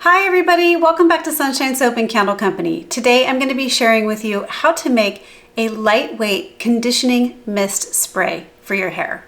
Hi everybody, welcome back to Sunshine Soap and Candle Company. Today I'm going to be sharing with you how to make a lightweight conditioning mist spray for your hair.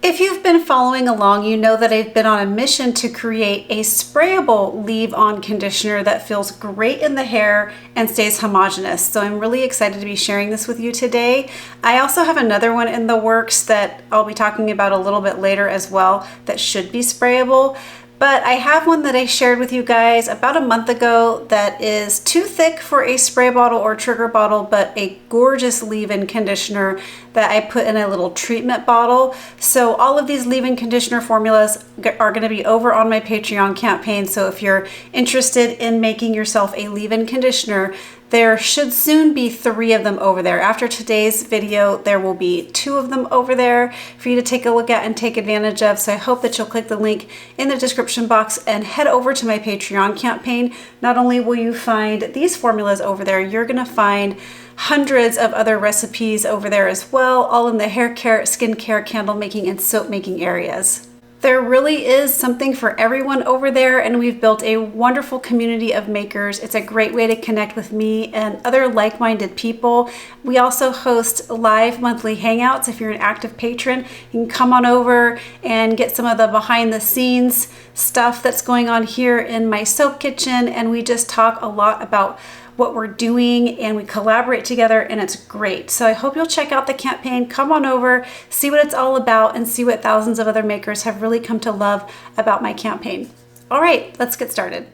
If you've been following along, you know that I've been on a mission to create a sprayable leave-on conditioner that feels great in the hair and stays homogeneous. So I'm really excited to be sharing this with you today. I also have another one in the works that I'll be talking about a little bit later as well that should be sprayable. But I have one that I shared with you guys about a month ago that is too thick for a spray bottle or trigger bottle, but a gorgeous leave-in conditioner that I put in a little treatment bottle. So all of these leave-in conditioner formulas are going to be over on my Patreon campaign. So if you're interested in making yourself a leave-in conditioner, there should soon be 3 of them over there. After today's video, there will be 2 of them over there for you to take a look at and take advantage of. So I hope that you'll click the link in the description box and head over to my Patreon campaign. Not only will you find these formulas over there, you're gonna find hundreds of other recipes over there as well, all in the hair care, skincare, candle making, and soap making areas. There really is something for everyone over there, and we've built a wonderful community of makers. It's a great way to connect with me and other like-minded people. We also host live monthly hangouts. If you're an active patron, you can come on over and get some of the behind-the-scenes stuff that's going on here in my soap kitchen, and we just talk a lot about what we're doing and we collaborate together, and it's great. So I hope you'll check out the campaign, come on over, see what it's all about, and see what thousands of other makers have really come to love about my campaign. All right, let's get started.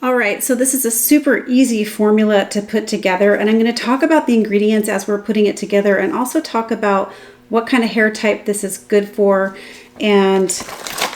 All right, so this is a super easy formula to put together, and I'm going to talk about the ingredients as we're putting it together and also talk about what kind of hair type this is good for and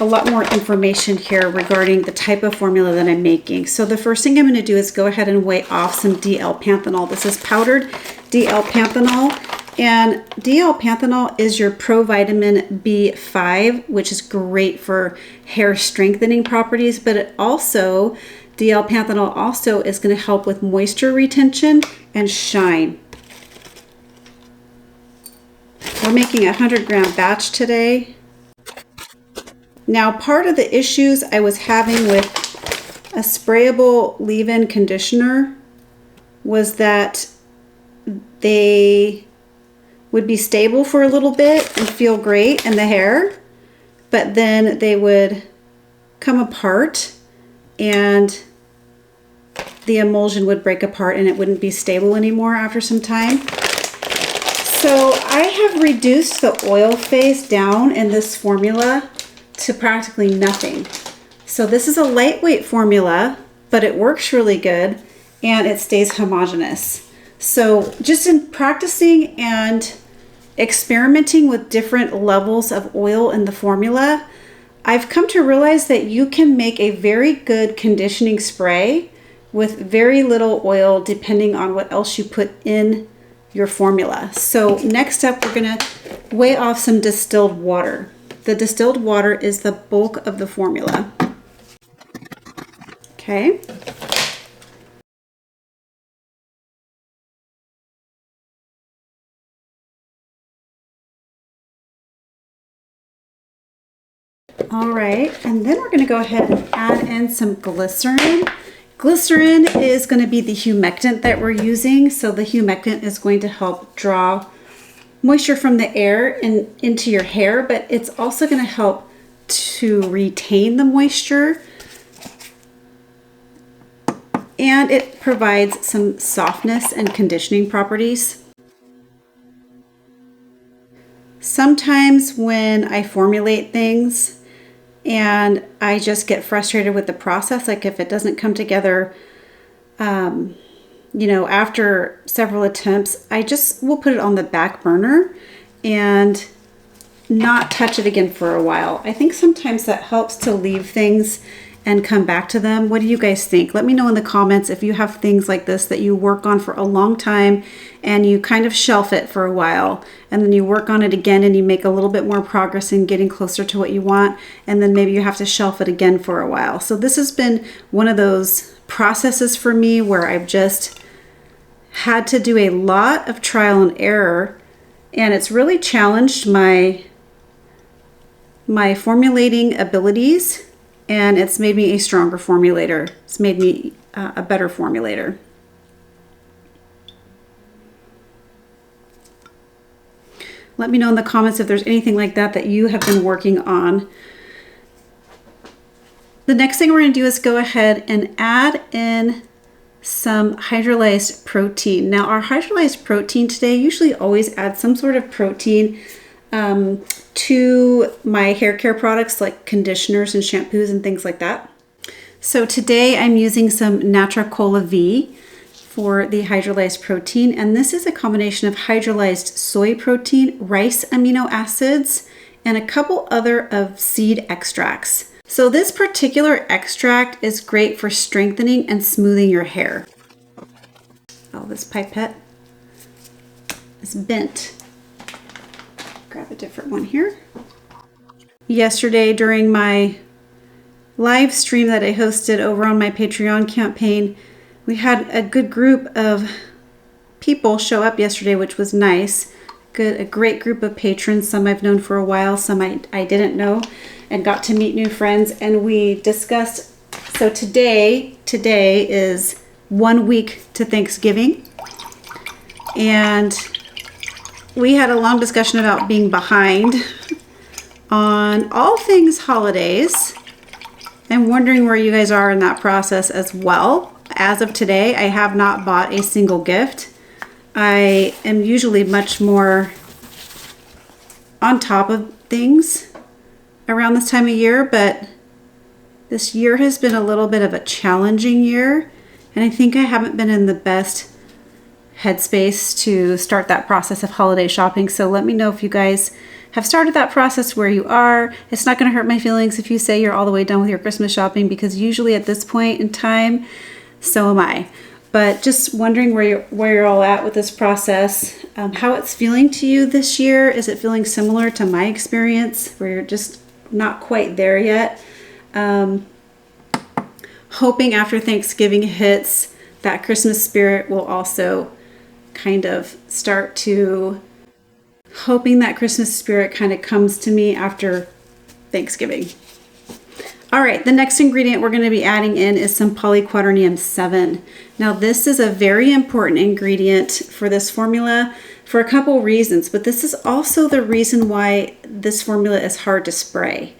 a lot more information here regarding the type of formula that I'm making. So the first thing I'm going to do is go ahead and weigh off some DL-Panthenol. This is powdered DL-Panthenol, and DL-Panthenol is your provitamin B5, which is great for hair strengthening properties, but it also, DL-Panthenol also is going to help with moisture retention and shine. We're making a 100-gram batch today. Now, part of the issues I was having with a sprayable leave-in conditioner was that they would be stable for a little bit and feel great in the hair, but then they would come apart and the emulsion would break apart and it wouldn't be stable anymore after some time. So I have reduced the oil phase down in this formula to practically nothing. So this is a lightweight formula, but it works really good and it stays homogeneous. So just in practicing and experimenting with different levels of oil in the formula, I've come to realize that you can make a very good conditioning spray with very little oil depending on what else you put in your formula. So next up, we're gonna weigh off some distilled water. The distilled water is the bulk of the formula. Okay. All right, and then we're going to go ahead and add in some glycerin. Glycerin is going to be the humectant that we're using. So the humectant is going to help draw moisture from the air and into your hair, but it's also going to help to retain the moisture, and it provides some softness and conditioning properties. Sometimes when I formulate things and I just get frustrated with the process, like if it doesn't come together you know, after several attempts, I just will put it on the back burner and not touch it again for a while. I think sometimes that helps to leave things and come back to them. What do you guys think? Let me know in the comments if you have things like this that you work on for a long time and you kind of shelf it for a while and then you work on it again and you make a little bit more progress in getting closer to what you want, and then maybe you have to shelf it again for a while. So this has been one of those processes for me where I've just had to do a lot of trial and error, and it's really challenged my formulating abilities and it's made me a stronger formulator. It's made me a better formulator. Let me know in the comments if there's anything like that that you have been working on. The next thing we're going to do is go ahead and add in some hydrolyzed protein. Now our hydrolyzed protein today, usually always add some sort of protein to my hair care products like conditioners and shampoos and things like that. So today I'm using some Natra Colla V for the hydrolyzed protein, and this is a combination of hydrolyzed soy protein, rice amino acids, and a couple other of seed extracts. So this particular extract is great for strengthening and smoothing your hair. Oh, this pipette is bent. Grab a different one here. Yesterday during my live stream that I hosted over on my Patreon campaign, we had a good group of people show up yesterday, which was nice. A great group of patrons, some I've known for a while, some I didn't know, and got to meet new friends. And we discussed, so today is 1 week to Thanksgiving, and we had a long discussion about being behind on all things holidays. I'm wondering where you guys are in that process as well. As of today, I have not bought a single gift. I am usually much more on top of things around this time of year, but this year has been a little bit of a challenging year, and I think I haven't been in the best headspace to start that process of holiday shopping. So let me know if you guys have started that process where you are. It's not going to hurt my feelings if you say you're all the way done with your Christmas shopping, because usually at this point in time, so am I. But just wondering where you're all at with this process, how it's feeling to you this year. Is it feeling similar to my experience where you're just not quite there yet? Hoping after Thanksgiving hits, that Christmas spirit will also kind of start to, hoping that Christmas spirit kind of comes to me after Thanksgiving. All right, the next ingredient we're going to be adding in is some polyquaternium 7. Now this is a very important ingredient for this formula for a couple reasons, but this is also the reason why this formula is hard to spray.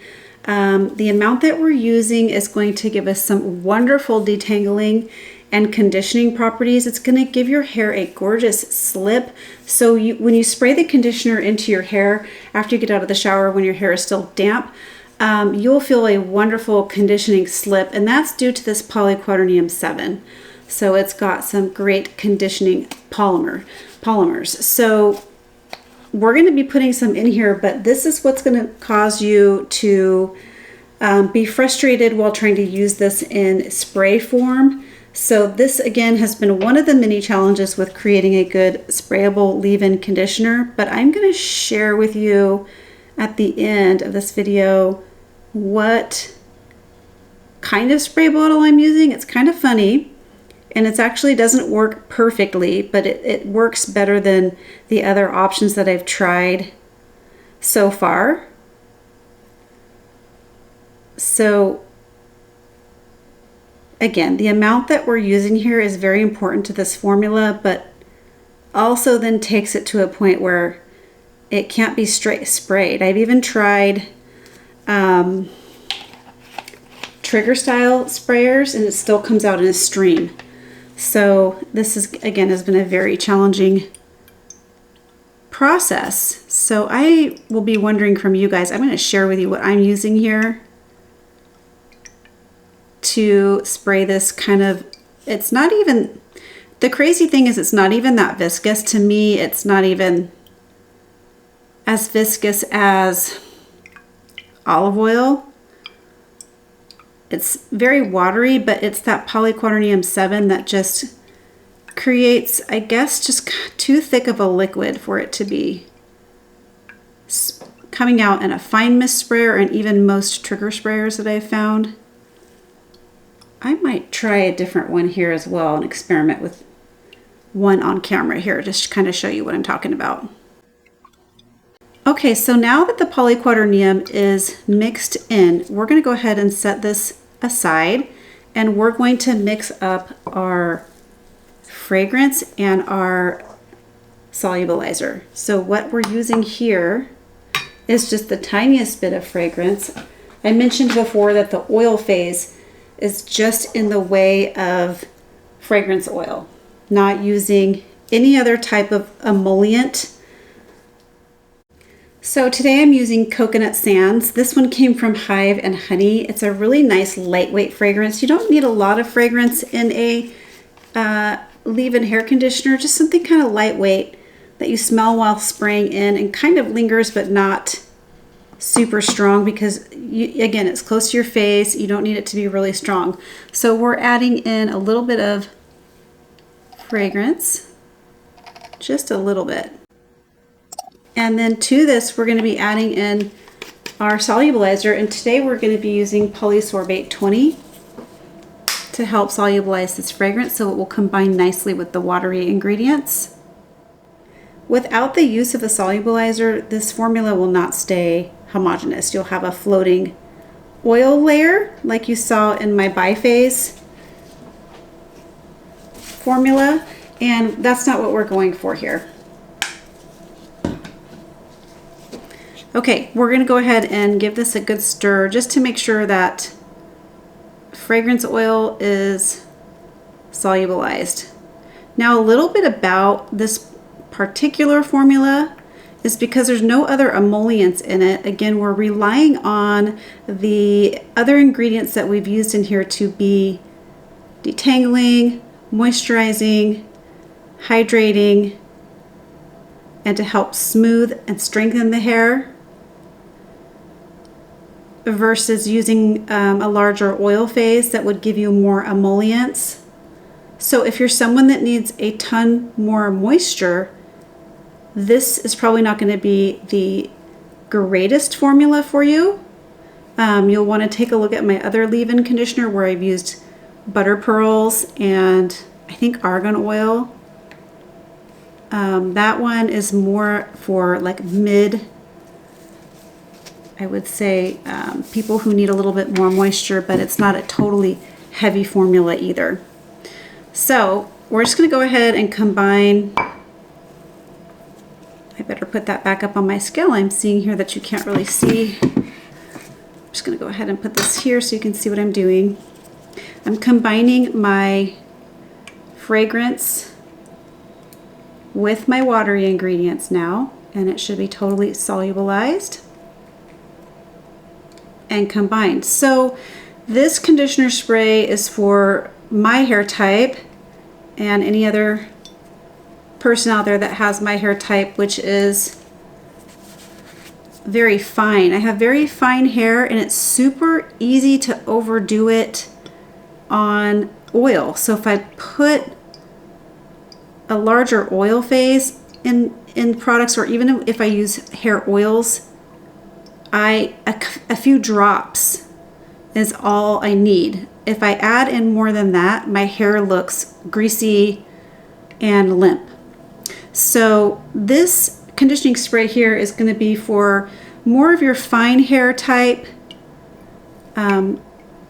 The amount that we're using is going to give us some wonderful detangling and conditioning properties. It's going to give your hair a gorgeous slip. So when you spray the conditioner into your hair after you get out of the shower when your hair is still damp, you'll feel a wonderful conditioning slip, and that's due to this polyquaternium 7. So it's got some great conditioning polymers. So we're going to be putting some in here, but this is what's going to cause you to be frustrated while trying to use this in spray form. So this again has been one of the many challenges with creating a good sprayable leave-in conditioner, but I'm going to share with you at the end of this video what kind of spray bottle I'm using. It's kind of funny, and it actually doesn't work perfectly, but it works better than the other options that I've tried so far. So again, the amount that we're using here is very important to this formula, but also then takes it to a point where it can't be straight sprayed. I've even tried trigger style sprayers, and it still comes out in a stream. So this is, again, has been a very challenging process. So I will be wondering from you guys, I'm going to share with you what I'm using here to spray this kind of, it's not even, the crazy thing is it's not even that viscous. To me, it's not even as viscous as olive oil. It's very watery, but it's that polyquaternium 7 that just creates, I guess, just too thick of a liquid for it to be coming out in a fine mist sprayer, and even most trigger sprayers that I've found. I might try a different one here as well and experiment with one on camera here, just to kind of show you what I'm talking about. Okay, so now that the polyquaternium is mixed in, we're going to go ahead and set this aside, and we're going to mix up our fragrance and our solubilizer. So what we're using here is just the tiniest bit of fragrance. I mentioned before that the oil phase is just in the way of fragrance oil, not using any other type of emollient. So today I'm using Coconut Sands. This one came from Hive and Honey. It's a really nice lightweight fragrance. You don't need a lot of fragrance in a leave-in hair conditioner, just something kind of lightweight that you smell while spraying in and kind of lingers but not super strong, because again, it's close to your face. You don't need it to be really strong. So we're adding in a little bit of fragrance, just a little bit. And then to this, we're going to be adding in our solubilizer, and today we're going to be using Polysorbate 20 to help solubilize this fragrance so it will combine nicely with the watery ingredients. Without the use of a solubilizer, this formula will not stay homogeneous. You'll have a floating oil layer like you saw in my biphase formula, and that's not what we're going for here. Okay, we're going to go ahead and give this a good stir just to make sure that fragrance oil is solubilized. Now, a little bit about this particular formula is because there's no other emollients in it. Again, we're relying on the other ingredients that we've used in here to be detangling, moisturizing, hydrating, and to help smooth and strengthen the hair, versus using a larger oil phase that would give you more emollients. So if you're someone that needs a ton more moisture, this is probably not going to be the greatest formula for you. You'll want to take a look at my other leave-in conditioner where I've used butter pearls and I think argan oil. That one is more for like mid, I would say, people who need a little bit more moisture, but it's not a totally heavy formula either. So we're just going to go ahead and combine. I better put that back up on my scale. I'm seeing here that you can't really see. I'm just going to go ahead and put this here so you can see what I'm doing. I'm combining my fragrance with my watery ingredients now, and it should be totally solubilized and combined. So this conditioner spray is for my hair type and any other person out there that has my hair type, which is very fine. I have very fine hair and it's super easy to overdo it on oil. So if I put a larger oil phase in products, or even if I use hair oils, a few drops is all I need. If I add in more than that, my hair looks greasy and limp. So this conditioning spray here is going to be for more of your fine hair type.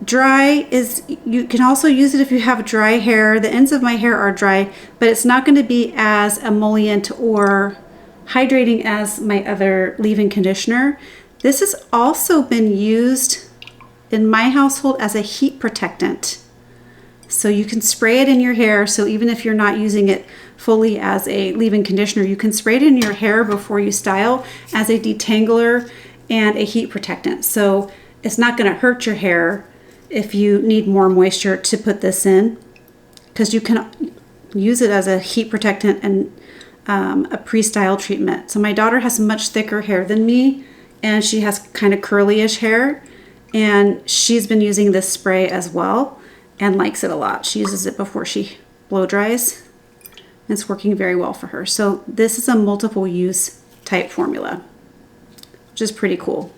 Dry is, you can also use it if you have dry hair. The ends of my hair are dry, but it's not going to be as emollient or hydrating as my other leave-in conditioner. This has also been used in my household as a heat protectant. So you can spray it in your hair. So even if you're not using it fully as a leave-in conditioner, you can spray it in your hair before you style as a detangler and a heat protectant. So it's not going to hurt your hair if you need more moisture to put this in, because you can use it as a heat protectant and a pre-style treatment. So my daughter has much thicker hair than me, and she has kind of curly-ish hair, and she's been using this spray as well and likes it a lot. She uses it before she blow dries. It's working very well for her. So this is a multiple use type formula, which is pretty cool.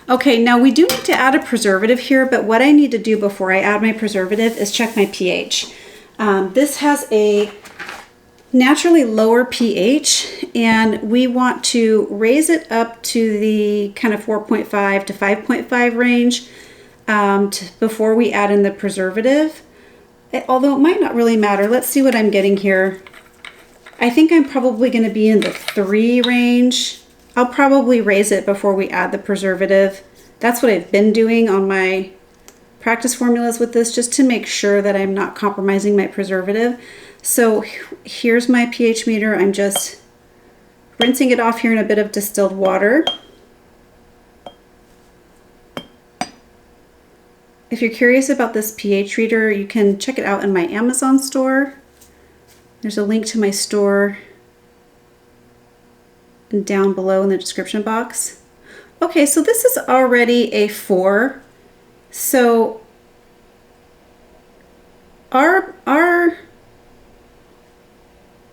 Okay, now we do need to add a preservative here, but what I need to do before I add my preservative is check my pH. This has a naturally lower pH, and we want to raise it up to the kind of 4.5 to 5.5 range before we add in the preservative. Although it might not really matter. Let's see what I'm getting here. I think I'm probably going to be in the 3 range. I'll probably raise it before we add the preservative. That's what I've been doing on my practice formulas with this, just to make sure that I'm not compromising my preservative. So here's my pH meter. I'm just rinsing it off here in a bit of distilled water. If you're curious about this pH reader, you can check it out in my Amazon store. There's a link to my store down below in the description box. Okay, so this is already a 4. So our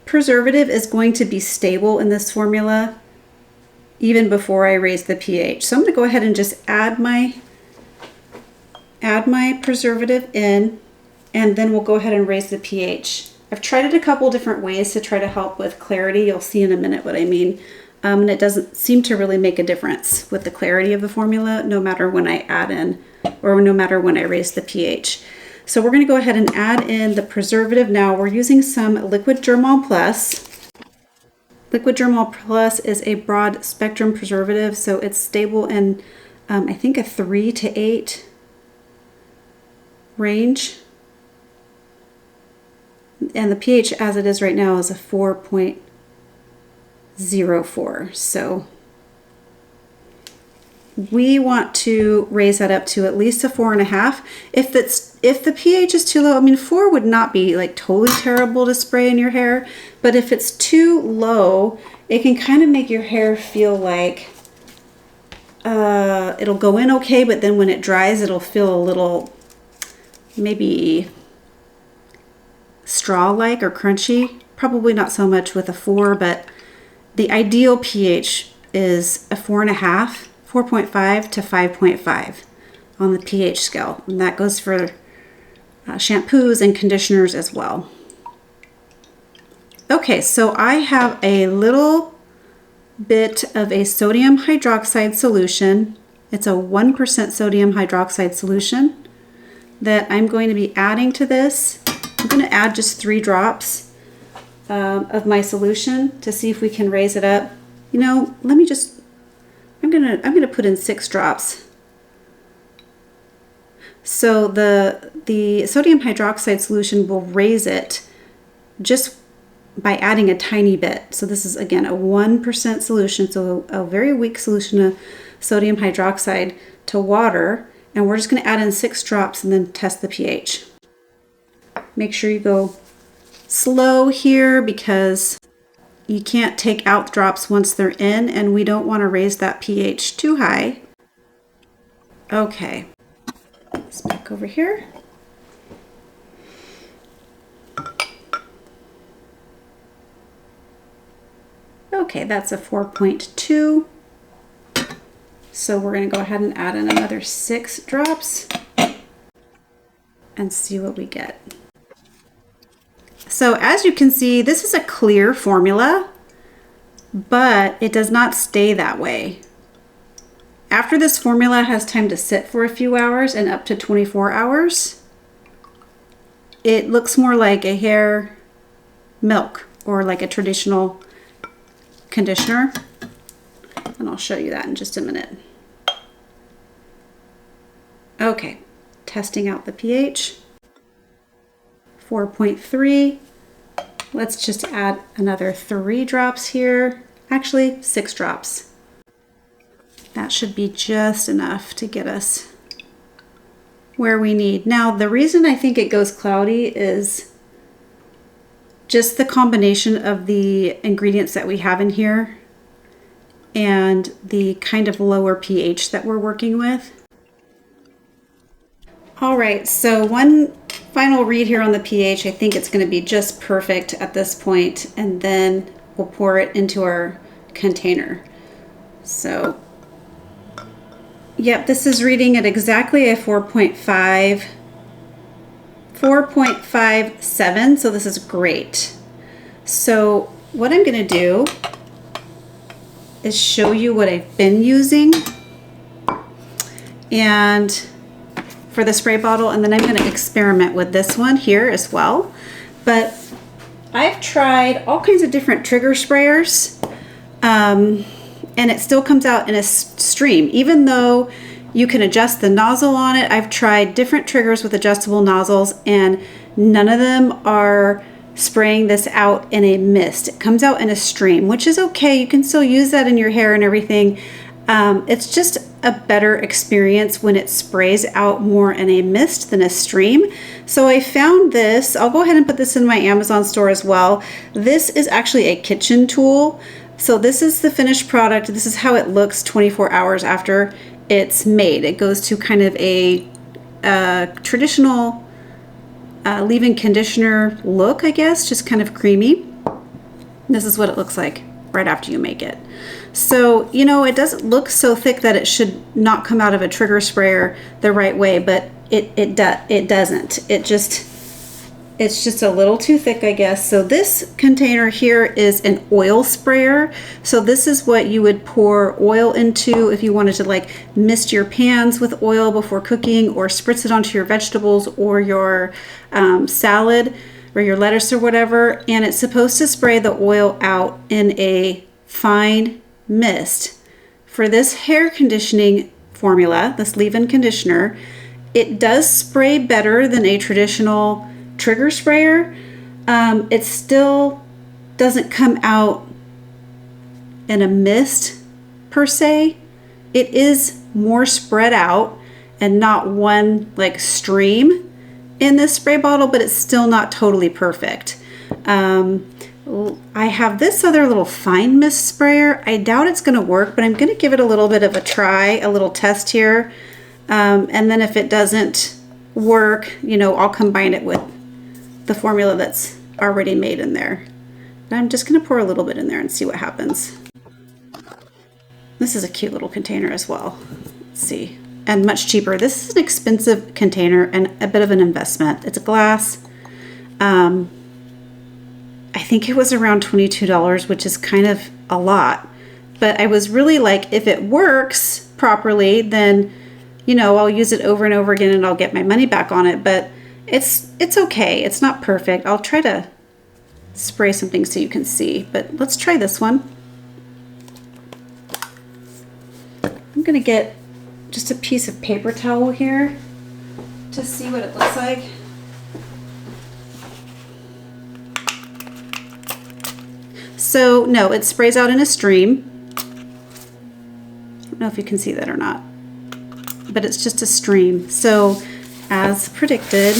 preservative is going to be stable in this formula even before I raise the pH. So I'm going to go ahead and just add my preservative in, and then we'll go ahead and raise the pH. I've tried it a couple different ways to try to help with clarity. You'll see in a minute what I mean. And it doesn't seem to really make a difference with the clarity of the formula, no matter when I add in or no matter when I raise the pH. So we're going to go ahead and add in the preservative now. We're using some Liquid Germall Plus. Liquid Germall Plus is a broad spectrum preservative, so it's stable in I think a 3 to 8 range. And the pH as it is right now is a 4.04. So we want to raise that up to at least a 4.5. If the pH is too low, I mean 4 would not be like totally terrible to spray in your hair, but if it's too low, it can kind of make your hair feel like it'll go in okay, but then when it dries, it'll feel a little maybe straw-like or crunchy. Probably not so much with a 4, but the ideal pH is a 4.5, 4.5 to 5.5 on the pH scale. And that goes for shampoos and conditioners as well. Okay, so I have a little bit of a sodium hydroxide solution. It's a 1% sodium hydroxide solution that I'm going to be adding to this. I'm going to add just 3 drops of my solution to see if we can raise it up. You know, let me just, I'm gonna put in 6 drops. So the sodium hydroxide solution will raise it just by adding a tiny bit. So this is again a 1% solution, so a very weak solution of sodium hydroxide to water, and we're just going to add in 6 drops and then test the pH. Make sure you go slow here because you can't take out drops once they're in, and we don't want to raise that pH too high. Okay, let's back over here. Okay, that's a 4.2. So we're going to go ahead and add in another 6 drops and see what we get. So as you can see, this is a clear formula, but it does not stay that way. After this formula has time to sit for a few hours and up to 24 hours, it looks more like a hair milk or like a traditional conditioner. And I'll show you that in just a minute. Okay, testing out the pH. 4.3. Let's just add another 3 drops here. Actually, 6 drops. That should be just enough to get us where we need. Now, the reason I think it goes cloudy is just the combination of the ingredients that we have in here and the kind of lower pH that we're working with. All right, so one final read here on the pH. I think it's going to be just perfect at this point, and then we'll pour it into our container. So, yep, this is reading at exactly a 4.57, so this is great. So what I'm gonna do is show you what I've been using and for the spray bottle, and then I'm gonna experiment with this one here as well. But I've tried all kinds of different trigger sprayers, and it still comes out in a stream, even though you can adjust the nozzle on it. I've tried different triggers with adjustable nozzles, and none of them are spraying this out in a mist. It comes out in a stream, which is okay. You can still use that in your hair and everything. It's just a better experience when it sprays out more in a mist than a stream. So I found this. I'll go ahead and put this in my Amazon store as well. This is actually a kitchen tool. So this is the finished product. This is how it looks 24 hours after it's made. It goes to kind of a traditional leave-in conditioner look, I guess, just kind of creamy. This is what it looks like right after you make it. So, you know, it doesn't look so thick that it should not come out of a trigger sprayer the right way, but it doesn't. It's just a little too thick, I guess. So this container here is an oil sprayer. So this is what you would pour oil into if you wanted to like mist your pans with oil before cooking, or spritz it onto your vegetables or your salad or your lettuce or whatever. And it's supposed to spray the oil out in a fine mist. For this hair conditioning formula, this leave-in conditioner, it does spray better than a traditional trigger sprayer. It still doesn't come out in a mist per se. It is more spread out and not one like stream in this spray bottle, but it's still not totally perfect. I have this other little fine mist sprayer. I doubt it's going to work, but I'm going to give it a little bit of a try, a little test here. And then if it doesn't work, you know, I'll combine it with the formula that's already made in there. And I'm just going to pour a little bit in there and see what happens. This is a cute little container as well. Let's see. And much cheaper. This is an expensive container and a bit of an investment. It's glass. I think it was around $22, which is kind of a lot. But I was really like, if it works properly, then, you know, I'll use it over and over again and I'll get my money back on it. But it's okay. It's not perfect. I'll try to spray something so you can see. But let's try this one. I'm going to get just a piece of paper towel here to see what it looks like. So no, it sprays out in a stream. I don't know if you can see that or not, but it's just a stream. So as predicted,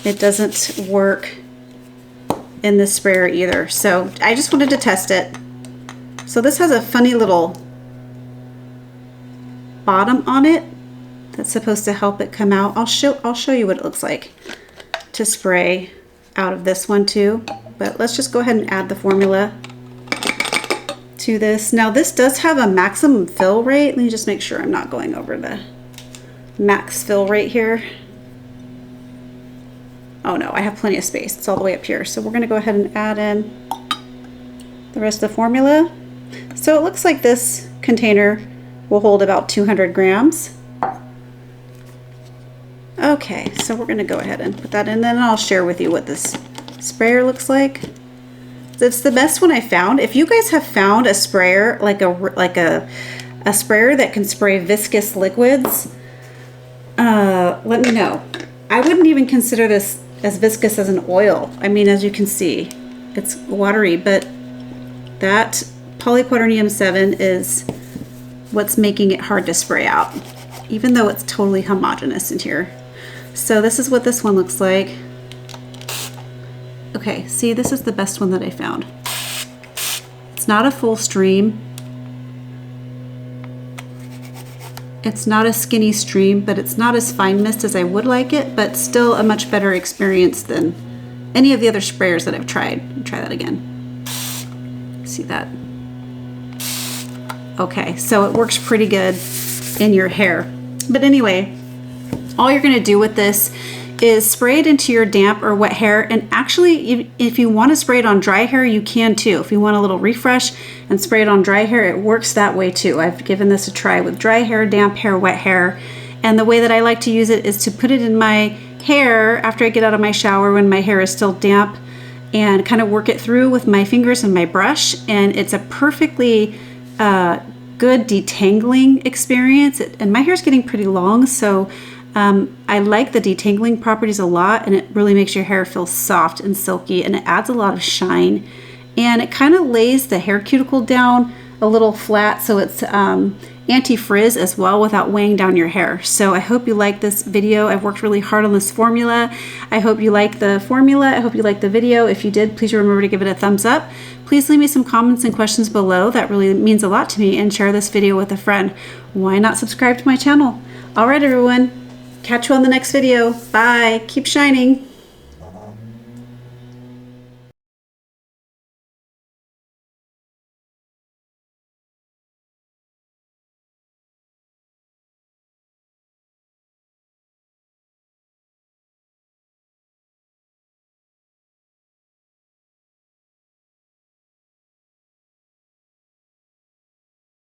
it doesn't work in this sprayer either. So I just wanted to test it. So this has a funny little bottom on it that's supposed to help it come out. I'll show you what it looks like to spray out of this one too. But let's just go ahead and add the formula to this. Now this does have a maximum fill rate. Let me just make sure I'm not going over the max fill rate here. Oh no, I have plenty of space. It's all the way up here. So we're gonna go ahead and add in the rest of the formula. So it looks like this container will hold about 200 grams. Okay, so we're gonna go ahead and put that in, then I'll share with you what this sprayer looks like. It's the best one I found. If you guys have found a sprayer, like a sprayer that can spray viscous liquids, let me know. I wouldn't even consider this as viscous as an oil. I mean, as you can see, it's watery, but that polyquaternium 7 is what's making it hard to spray out, even though it's totally homogeneous in here. So this is what this one looks like. Okay, see, this is the best one that I found. It's not a full stream. It's not a skinny stream, but it's not as fine mist as I would like it, but still a much better experience than any of the other sprayers that I've tried. Try that again. See that? Okay, so it works pretty good in your hair. But anyway, all you're gonna do with this is spray it into your damp or wet hair, and actually if you want to spray it on dry hair, you can too. If you want a little refresh and spray it on dry hair, it works that way too. I've given this a try with dry hair, damp hair, wet hair, and the way that I like to use it is to put it in my hair after I get out of my shower when my hair is still damp, and kind of work it through with my fingers and my brush, and it's a perfectly good detangling experience. And my hair is getting pretty long, so I like the detangling properties a lot, and it really makes your hair feel soft and silky, and it adds a lot of shine, and it kind of lays the hair cuticle down a little flat, so it's anti-frizz as well without weighing down your hair. So I hope you like this video. I've worked really hard on this formula. I hope you like the formula. I hope you like the video. If you did, please remember to give it a thumbs up. Please leave me some comments and questions below. That really means a lot to me, and share this video with a friend. Why not subscribe to my channel? All right, everyone. Catch you on the next video. Bye. Keep shining.